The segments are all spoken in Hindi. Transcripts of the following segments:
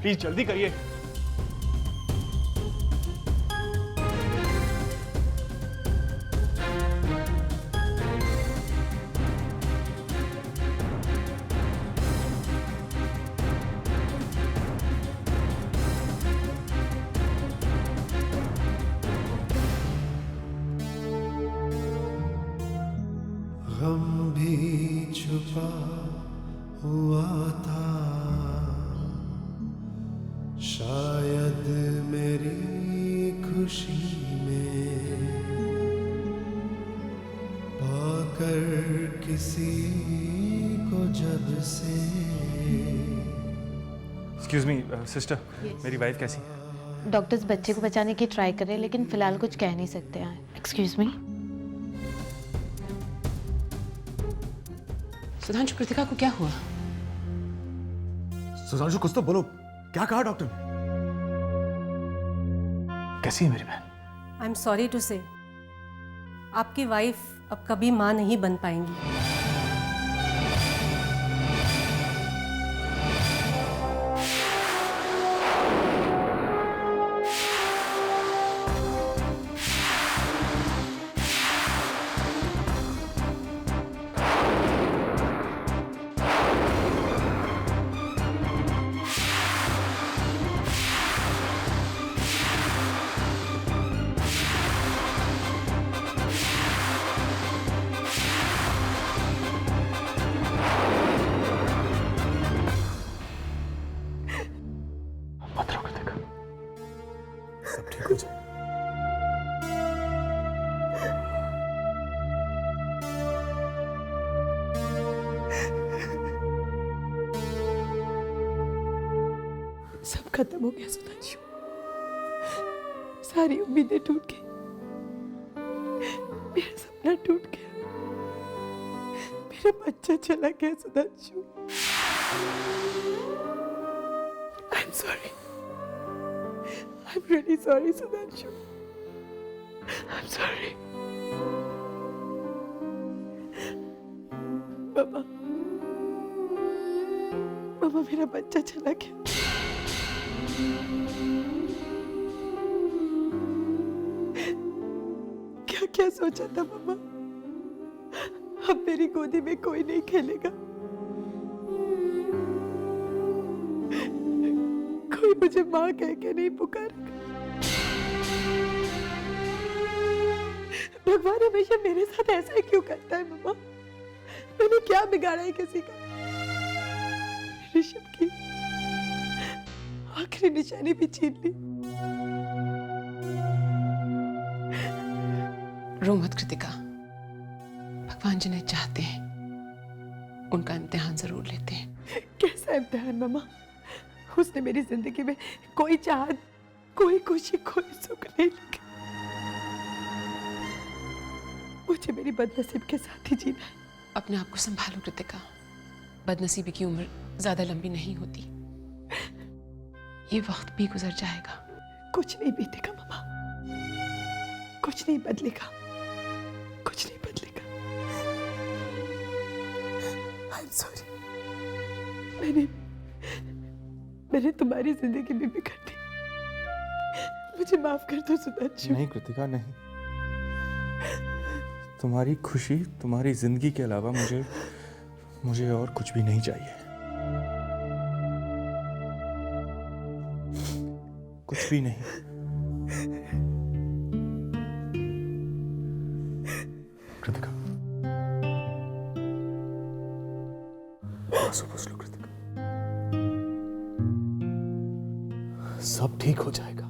प्लीज जल्दी करिए। गम भी छुपा हुआ था, शायद मेरी खुशी में, पाकर किसी को जब से। एक्सक्यूज मी सिस्टर, मेरी वाइफ कैसी है? डॉक्टर्स बच्चे को बचाने की ट्राई कर रहे हैं लेकिन फिलहाल कुछ कह नहीं सकते हैं। Excuse me. सुधांशु, कृतिका को क्या हुआ? सुधांशु कुछ तो बोलो, क्या कहा डॉक्टर ने? कैसी है मेरी बहन? आई एम सॉरी टू से, आपकी वाइफ अब कभी माँ नहीं बन पाएंगी। मत रो कृतिका, सब ठीक हो जाए। सब खत्म हो गया सुधांशु, सारी उम्मीदें टूट गई, मेरा सपना टूट गया, मेरा बच्चा चला गया Sudhanshu. I'm sorry. I'm really sorry, Sudhanshu. I'm sorry. मामा, मामा मेरा बच्चा चला गया। क्या क्या सोचा था मामा? अब मेरी गोदी में कोई नहीं खेलेगा, कोई मुझे माँ कह के नहीं पुकारेगा। भगवान हमेशा मेरे साथ ऐसा ही क्यों करता है मम्मा? मैंने क्या बिगाड़ा है किसी का? ऋषभ की आखिरी निशानी भी छीन ली। रो मत कृतिका, भगवान जिन्हें चाहते हैं उनका इम्तिहान जरूर लेते हैं। कैसा इम्तिहान मम्मा? उसने मेरी जिंदगी में कोई चाहत, कोई खुशी, कोई सुख नहीं लिखा। मुझे मेरी बदनसीब के साथ ही जीना है। अपने आप को संभालो कृतिका, बदनसीबी की उम्र ज्यादा लंबी नहीं होती, ये वक्त भी गुजर जाएगा। कुछ नहीं बीतेगा मम्मा, कुछ नहीं बदलेगा, कुछ नहीं बदलेगा। आई एम सॉरी, मैंने तुम्हारी जिंदगी में बिगाड़ दी, मुझे माफ कर दो सुधांशु। नहीं कृतिका, नहीं। तुम्हारी खुशी, तुम्हारी जिंदगी के अलावा मुझे और कुछ भी नहीं चाहिए। कुछ भी नहीं। कृतिका, आंसू पोंछ लो कृतिका, सब ठीक हो जाएगा,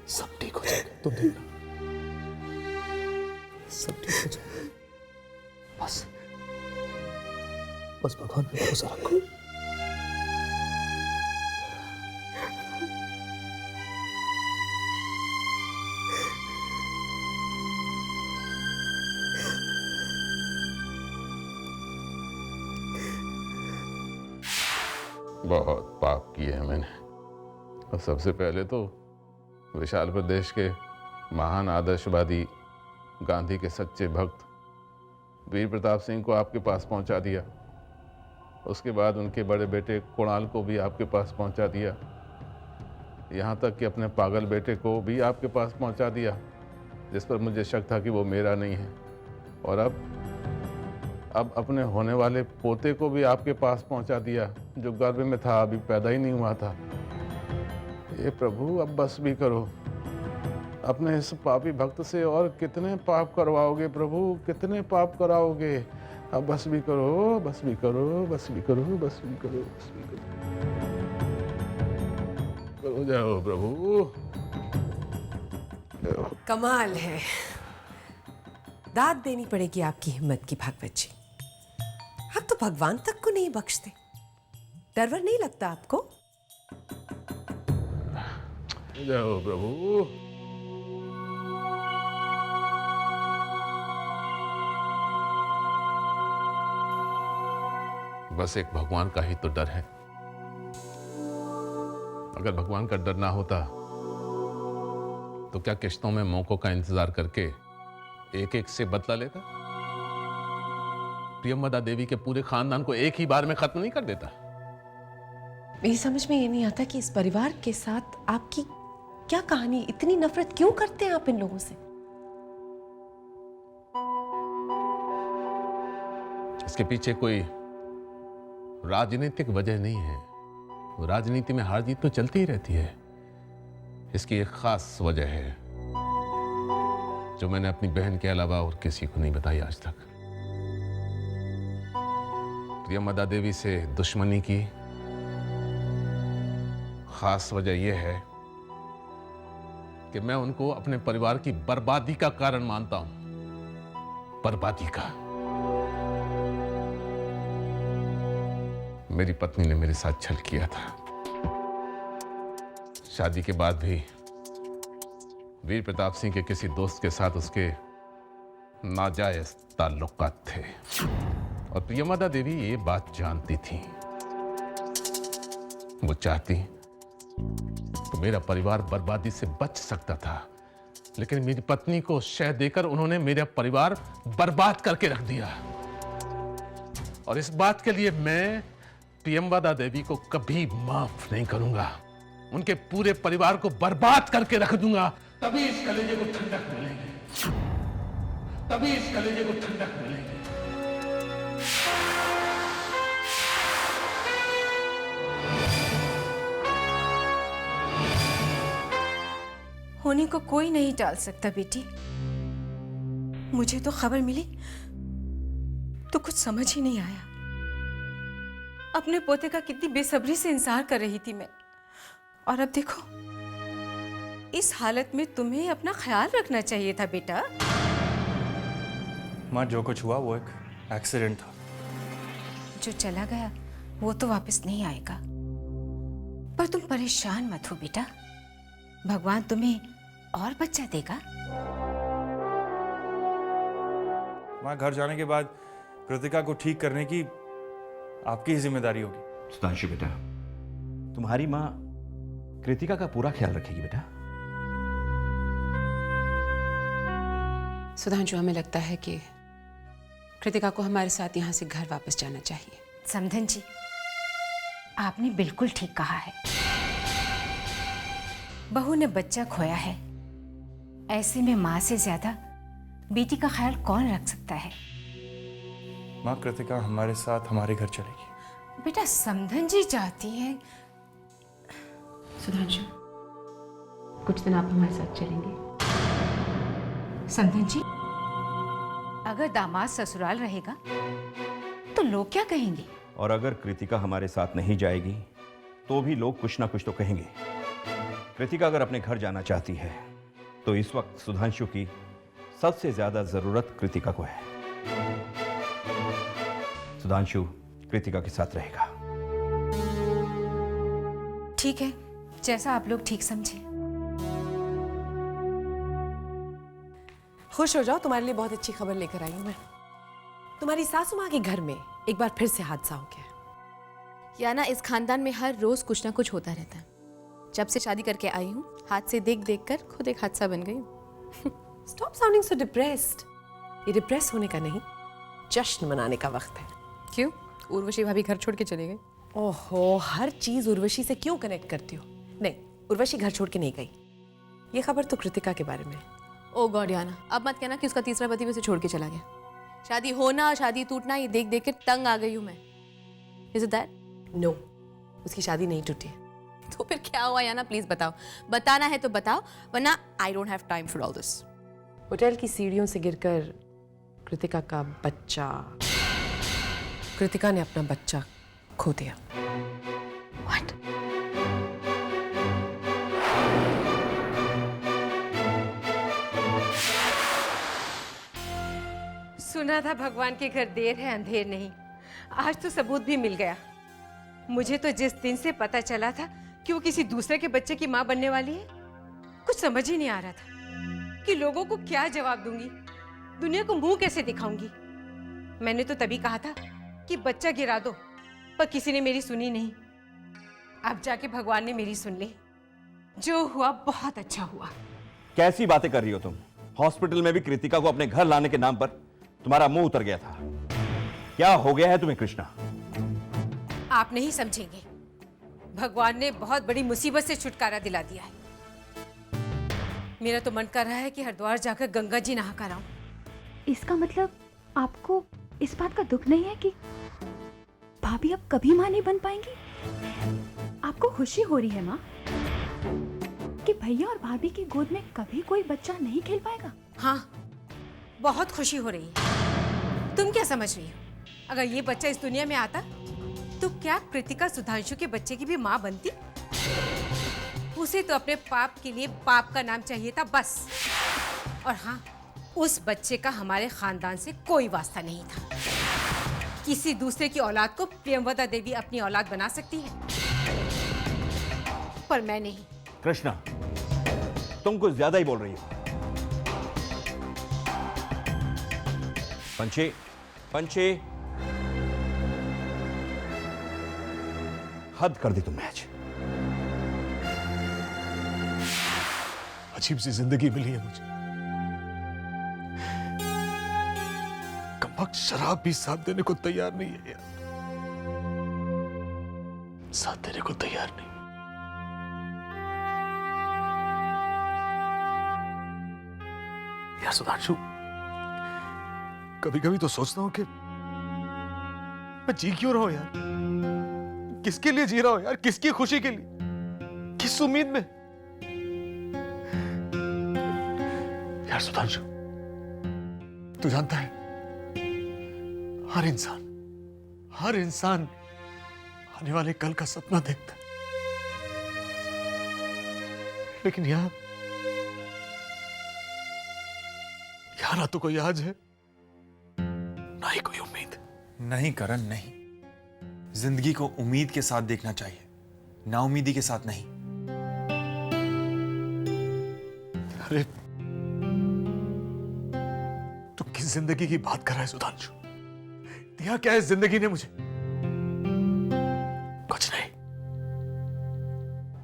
सब ठीक हो जाएगा, तुम देखना, सब ठीक हो जाएगा। बस भगवान पे भरोसा रखो। बहुत पाप किए हैं मैंने, और सबसे पहले तो विशाल प्रदेश के महान आदर्शवादी गांधी के सच्चे भक्त वीर प्रताप सिंह को आपके पास पहुंचा दिया। उसके बाद उनके बड़े बेटे कुणाल को भी आपके पास पहुंचा दिया, यहाँ तक कि अपने पागल बेटे को भी आपके पास पहुंचा दिया, जिस पर मुझे शक था कि वो मेरा नहीं है। और अब अपने होने वाले पोते को भी आपके पास पहुंचा दिया, जो गर्भ में था, अभी पैदा ही नहीं हुआ था। ये प्रभु, अब बस भी करो। अपने इस पापी भक्त से और कितने पाप करवाओगे प्रभु, कितने पाप कराओगे? अब बस भी करो, बस भी करो, बस भी करो, बस भी करो, बस भी करो। करो जाओ प्रभु, जाओ। कमाल है, दाद देनी पड़ेगी आपकी हिम्मत की भागवत जी। आप तो भगवान तक को नहीं बख्शते। डर वर नहीं लगता आपको? जाओ प्रभु। बस एक भगवान का ही तो डर है। अगर भगवान का डर ना होता तो क्या किश्तों में मौकों का इंतजार करके एक एक से बदला लेता? प्रियमदा देवी के पूरे खानदान को एक ही बार में खत्म नहीं कर देता? मेरी समझ में ये नहीं आता कि इस परिवार के साथ आपकी क्या कहानी, इतनी नफरत क्यों करते हैं आप इन लोगों से? इसके पीछे कोई राजनीतिक वजह नहीं है। राजनीति में हार जीत तो चलती ही रहती है। इसकी एक खास वजह है जो मैंने अपनी बहन के अलावा और किसी को नहीं बताई आज तक। प्रियमदा देवी से दुश्मनी की खास वजह यह है कि मैं उनको अपने परिवार की बर्बादी का कारण मानता हूं। बर्बादी का। मेरी पत्नी ने मेरे साथ छल किया था। शादी के बाद भी वीर प्रताप सिंह के किसी दोस्त के साथ उसके नाजायज ताल्लुकात थे और प्रियमदा देवी ये बात जानती थी। वो चाहती तो मेरा परिवार बर्बादी से बच सकता था, लेकिन मेरी पत्नी को शह देकर उन्होंने मेरा परिवार बर्बाद करके रख दिया। और इस बात के लिए मैं प्रियमदा देवी को कभी माफ नहीं करूंगा। उनके पूरे परिवार को बर्बाद करके रख दूंगा। तभी इस कलेजे को ठंडक मिलेगी, तभी इस कलेजे को ठंडक मिलेगी। होने को कोई नहीं टाल सकता बेटी। मुझे तो खबर मिली तो कुछ समझ ही नहीं आया। अपने पोते का कितनी बेसब्री से इंतजार कर रही थी मैं, और अब देखो इस हालत में तुम्हें अपना ख्याल रखना चाहिए था बेटा। माँ, जो कुछ हुआ वो एक एक्सीडेंट था। जो चला गया वो तो वापस नहीं आएगा, पर तुम परेशान मत हो बेटा। भगवान तुम्हें और बच्चा देगा। माँ, घर जाने के बाद कृतिका को ठीक करने की आपकी ही जिम्मेदारी होगी। सुधांशु बेटा, तुम्हारी माँ कृतिका का पूरा ख्याल रखेगी बेटा। सुधांशु, हमें लगता है कि कृतिका को हमारे साथ यहाँ से घर वापस जाना चाहिए। समधन जी, आपने बिल्कुल ठीक कहा है। बहू ने बच्चा खोया है, ऐसे में माँ से ज्यादा बेटी का ख्याल कौन रख सकता है। माँ, कृतिका हमारे साथ हमारे घर चलेगी। बेटा, समधन जी चाहती है। सुधांशु, कुछ दिन आप हमारे साथ चलेंगे? समधन जी, अगर दामाद ससुराल रहेगा तो लोग क्या कहेंगे? और अगर कृतिका हमारे साथ नहीं जाएगी तो भी लोग कुछ ना कुछ तो कहेंगे। कृतिका अगर अपने घर जाना चाहती है तो इस वक्त सुधांशु की सबसे ज्यादा जरूरत कृतिका को है। सुधांशु कृतिका के साथ रहेगा। ठीक है, जैसा आप लोग ठीक समझे। खुश हो जाओ, तुम्हारे लिए बहुत अच्छी खबर लेकर आई हूं मैं। तुम्हारी सासू माँ के घर में एक बार फिर से हादसा हो गया। या ना, इस खानदान में हर रोज कुछ ना कुछ होता रहता है। जब से शादी करके आई हूँ, हाथ से देख देख कर खुद एक हादसा बन गई हूँ। Stop sounding so depressed. ये डिप्रेस होने का नहीं, जश्न मनाने का वक्त है। क्यों? उर्वशी भाभी घर छोड़ के चले गए। ओहो, हर चीज उर्वशी से क्यों कनेक्ट करती हो? नहीं, उर्वशी घर छोड़ के नहीं गई। ये खबर तो कृतिका के बारे में। ओ गॉड याना, अब मत कहना कि उसका तीसरा पति भी उसे छोड़ के चला गया। शादी होना और शादी टूटना ये देख देख के तंग आ गई हूँ मैं। Is it that? नो, उसकी शादी नहीं टूटी है। तो फिर क्या हुआ याना, प्लीज बताओ। बताना है तो बताओ, वरना I don't have time for all this. Hotel की सीढ़ियों से गिरकर कृतिका का बच्चा, कृतिका ने अपना बच्चा खो दिया। व्हाट? सुना था भगवान के घर देर है अंधेर नहीं। आज तो सबूत भी मिल गया। मुझे तो जिस दिन से पता चला था कि वो किसी दूसरे के बच्चे की माँ बनने वाली है, कुछ समझ ही नहीं आ रहा था कि लोगों को क्या जवाब दूंगी, दुनिया को मुंह कैसे दिखाऊंगी। मैंने तो तभी कहा था कि बच्चा गिरा दो, पर किसी ने मेरी सुनी नहीं। अब जाके भगवान ने मेरी सुन ली। जो हुआ बहुत अच्छा हुआ। कैसी बातें कर रही हो तुम? हॉस्पिटल में भी कृतिका को अपने घर लाने के नाम पर तुम्हारा मुंह उतर गया था। क्या हो गया है तुम्हें कृष्णा? आप नहीं समझेंगे। भगवान ने बहुत बड़ी मुसीबत से छुटकारा दिला दिया है। मेरा तो मन कर रहा है कि हरिद्वार जाकर गंगा जी नहा कर आऊं। इसका मतलब आपको इस बात का दुख नहीं है कि भाभी अब कभी मां नहीं बन पाएंगी? आपको खुशी हो रही है मां कि भैया और भाभी की गोद में कभी कोई बच्चा नहीं खेल पाएगा? हाँ, बहुत खुशी हो रही है। तुम क्या समझ रही हो? अगर ये बच्चा इस दुनिया में आता तो क्या कृतिका सुधांशु के बच्चे की भी मां बनती? उसे तो अपने पाप के लिए पाप का नाम चाहिए था बस। और हाँ, उस बच्चे का हमारे खानदान से कोई वास्ता नहीं था। किसी दूसरे की औलाद को प्रियंवदा देवी अपनी औलाद बना सकती है, पर मैं नहीं। कृष्णा, तुम कुछ ज्यादा ही बोल रही हो। पंचे, पंचे, हद कर दी तुमने आज। अजीब सी जिंदगी मिली है मुझे। कमबख्त शराब भी साथ देने को तैयार नहीं है यार, साथ देने को तैयार नहीं। यार सुधांशु, कभी कभी तो सोचता हूं कि मैं जी क्यों रहा हूं यार? किसके लिए जी रहा हूं यार? किसकी खुशी के लिए? किस उम्मीद में? यार सुधांशु, तू जानता है, हर इंसान आने वाले कल का सपना देखता है, लेकिन यहाँ ना तो कोई आज है, ना ही कोई उम्मीद। नहीं करण, नहीं। जिंदगी को उम्मीद के साथ देखना चाहिए, नाउमीदी के साथ नहीं। अरे तू किस जिंदगी की बात कर रहा है सुधांशु? दिया क्या है जिंदगी ने मुझे?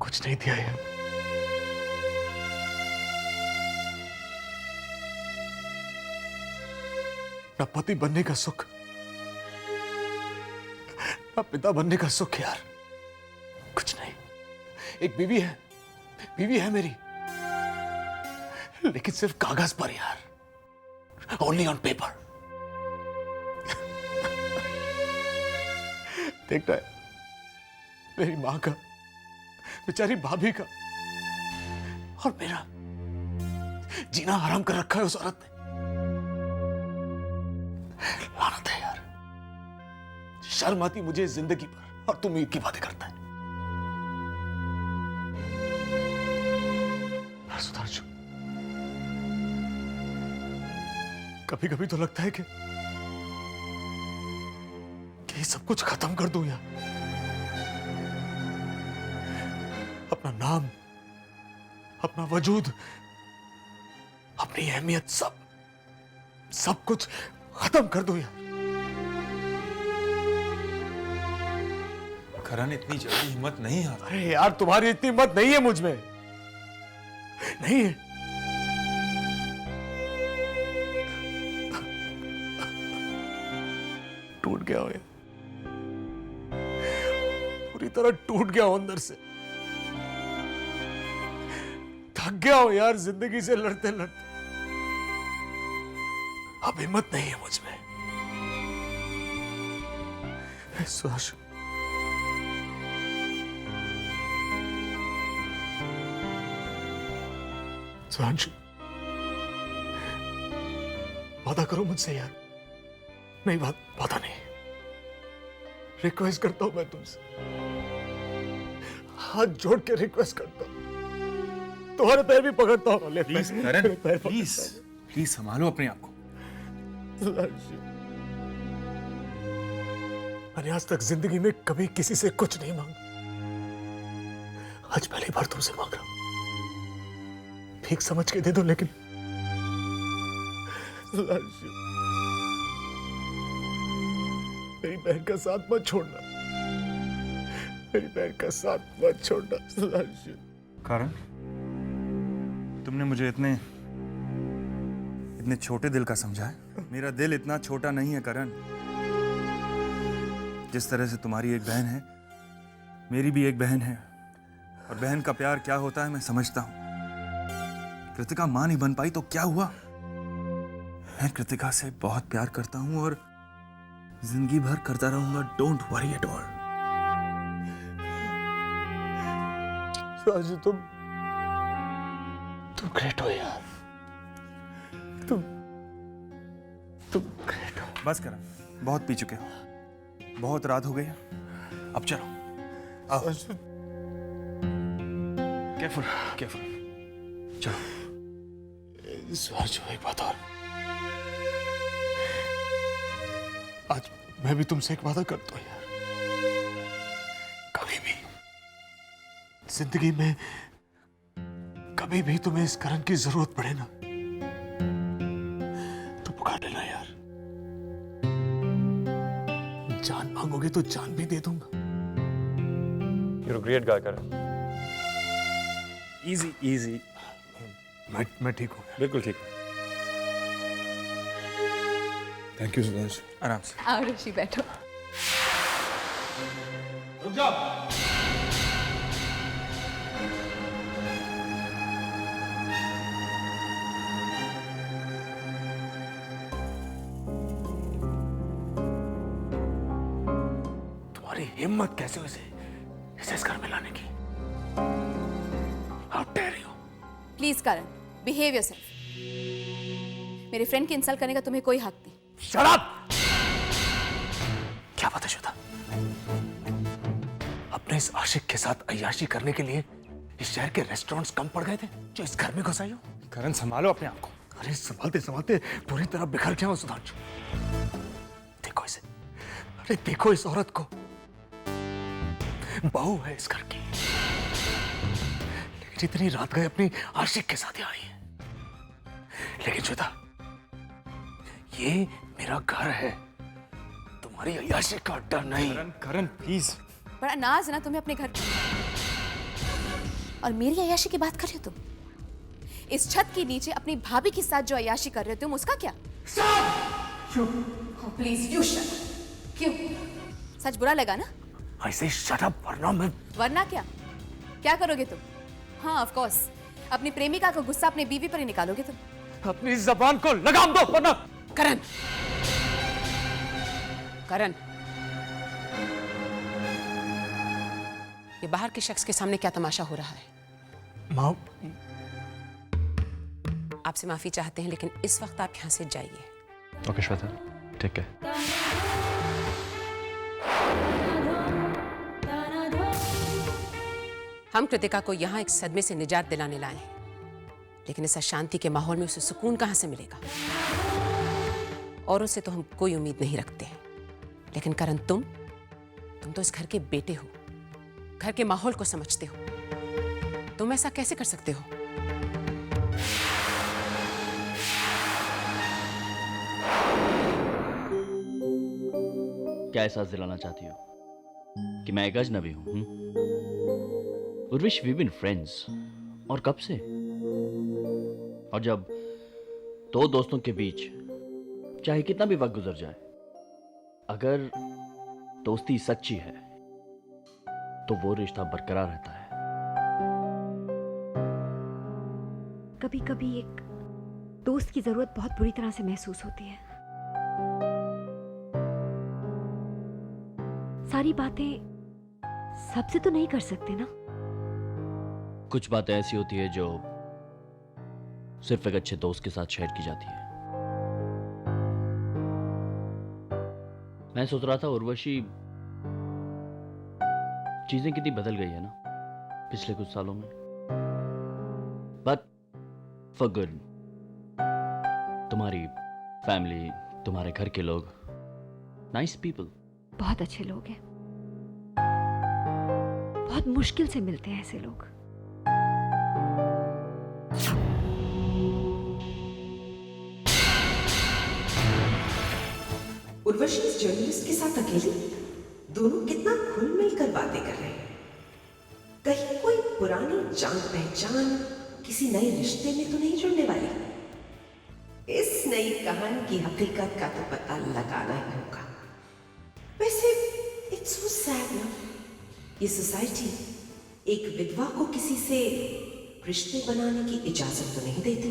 कुछ नहीं दिया है। ना पति बनने का सुख, ना पिता बनने का सुख यार, कुछ नहीं। एक बीवी है मेरी, लेकिन सिर्फ कागज पर यार, ओनली ऑन पेपर। देखना है मेरी मां का, बेचारी भाभी का, और मेरा जीना हराम कर रखा है उस औरत ने। लानत है यार, शर्म आती मुझे इस जिंदगी पर, और तुम ईद की बातें करता है। सुधांशु, कभी कभी तो लगता है कि ये सब कुछ खत्म कर दूं यार। अपना नाम, अपना वजूद, अपनी अहमियत, सब कुछ खत्म कर दूं यार। करण, इतनी जल्दी हिम्मत नहीं है। अरे यार, तुम्हारी इतनी हिम्मत नहीं है मुझ में, नहीं है। टूट गया हो यार, पूरी तरह टूट गया हूं अंदर से। थक गया हूं यार जिंदगी से लड़ते लड़ते। अब हिम्मत नहीं है मुझ में। सुधांशु, सुधांशु, वादा करो मुझसे यार। नहीं, वादा नहीं, रिक्वेस्ट करता हूं मैं तुमसे, हाथ जोड़ के रिक्वेस्ट करता हूं, तुम्हारे पैर भी पकड़ता हूं। प्लीज करण, प्लीज संभालो अपने आप को। मैंने आज तक जिंदगी में कभी किसी से कुछ नहीं मांगा, आज पहली बार तुमसे मांग रहा हूं। भीख समझ के दे दो, लेकिन मेरी बहन का साथ मत छोड़ना, मेरी बहन का साथ मत छोड़ना सुधांशु। करण, तुमने मुझे इतने छोटे दिल का समझा है। मेरा दिल इतना छोटा नहीं है करण। जिस तरह से तुम्हारी एक बहन है, मेरी भी एक बहन है, और बहन का प्यार क्या होता है मैं समझता हूं। कृतिका मां नहीं बन पाई तो क्या हुआ? मैं कृतिका से बहुत प्यार करता हूं और जिंदगी भर करता रहूंगा। Don't worry at all. Sudhanshu, तुम ग्रेट हो यार। तुम ग्रेट हो। बस करण, बहुत पी चुके हो, बहुत रात हो गई है, अब चलो। आओ। केयरफुल, केयरफुल, चलो। सुधांशु, एक बात और, आज मैं भी तुमसे एक वादा करता हूं यार। कभी भी जिंदगी में कभी भी तुम्हें इस करण की जरूरत पड़े ना, तो पुकार लेना यार। जान मांगोगे तो जान भी दे दूंगा। You're a great guy, Karan. Easy, easy। मैं ठीक हूँ, बिल्कुल ठीक। Thank you Sudhanshu. आराम से। आओ ऋषि, बैठो। रुक जाओ। तुम्हारी हिम्मत कैसे उसे इस घर में लाने की? How dare you? Please Karan, behave yourself. मेरे फ्रेंड की इंसल्ट करने का तुम्हें कोई हक नहीं। Shut up! क्या बात है श्वेता? अपने इस आशिक के साथ अय्याशी करने के लिए इस शहर के रेस्टोरेंट्स कम पड़ गए थे जो इस घर में घुस आई हो? करण, संभालो अपने आप को। अरे संभालते संभालते पूरी तरह बिखर गया हूं सुधांशु। देखो इसे, अरे देखो इस औरत को। बहू है इस घर की, लेकिन इतनी रात गए अपनी आशिक के साथ आई है। लेकिन श्वेता, ये मेरा घर है, तुम्हारी अय्याशी का डर नहीं। करण प्लीज। बड़ा नाज है ना तुम्हें अपने घर पर, और मेरी अय्याशी की बात कर रहे हो तुम? इस छत के नीचे अपनी भाभी के साथ जो अय्याशी कर रहे हो तुम, उसका क्या? Please you shut. क्यों, सच बुरा लगा ना? ऐसे शट अप, वरना क्या करोगे तुम? हाँ ऑफ कोर्स, अपनी प्रेमिका का गुस्सा अपनी बीवी पर ही निकालोगे तुम। अपनी जबान को लगाम दो वरना। करण, करण, ये बाहर के शख्स के सामने क्या तमाशा हो रहा है? माँ, आपसे माफी चाहते हैं, लेकिन इस वक्त आप यहाँ से जाइए। ओके श्वेता, ठीक है। हम कृतिका को यहाँ एक सदमे से निजात दिलाने लाए हैं, लेकिन इस अशांति के माहौल में उसे सुकून कहाँ से मिलेगा? औरों से तो हम कोई उम्मीद नहीं रखते हैं, लेकिन करण तुम तो इस घर के बेटे हो, घर के माहौल को समझते हो। तुम ऐसा कैसे कर सकते हो? क्या एहसास दिलाना चाहती हो कि मैं एक अजनबी हूं? उर्विश, वी बीन फ्रेंड्स, और कब से? और जब दो दोस्तों के बीच चाहे कितना भी वक्त गुजर जाए, अगर दोस्ती सच्ची है तो वो रिश्ता बरकरार रहता है। कभी कभी एक दोस्त की जरूरत बहुत बुरी तरह से महसूस होती है। सारी बातें सबसे तो नहीं कर सकते ना। कुछ बातें ऐसी होती है जो सिर्फ एक अच्छे दोस्त के साथ शेयर की जाती है। मैं सोच रहा था उर्वशी, चीजें कितनी बदल गई है ना पिछले कुछ सालों में, बट फॉर गुड। तुम्हारी फैमिली, तुम्हारे घर के लोग, नाइस पीपल, बहुत अच्छे लोग हैं। बहुत मुश्किल से मिलते हैं ऐसे लोग। उर्वशी इस जर्नलिस्ट के साथ अकेली, दोनों कितना घुल मिल कर बातें कर रहे हैं। कहीं कोई पुरानी जान पहचान किसी नए रिश्ते में तो नहीं जुड़ने वाली। इस नई कहानी की हकीकत का तो पता लगाना ही होगा। वैसे इट्स सो सैड ना, ये सोसाइटी एक विधवा को किसी से रिश्ते बनाने की इजाजत तो नहीं देती।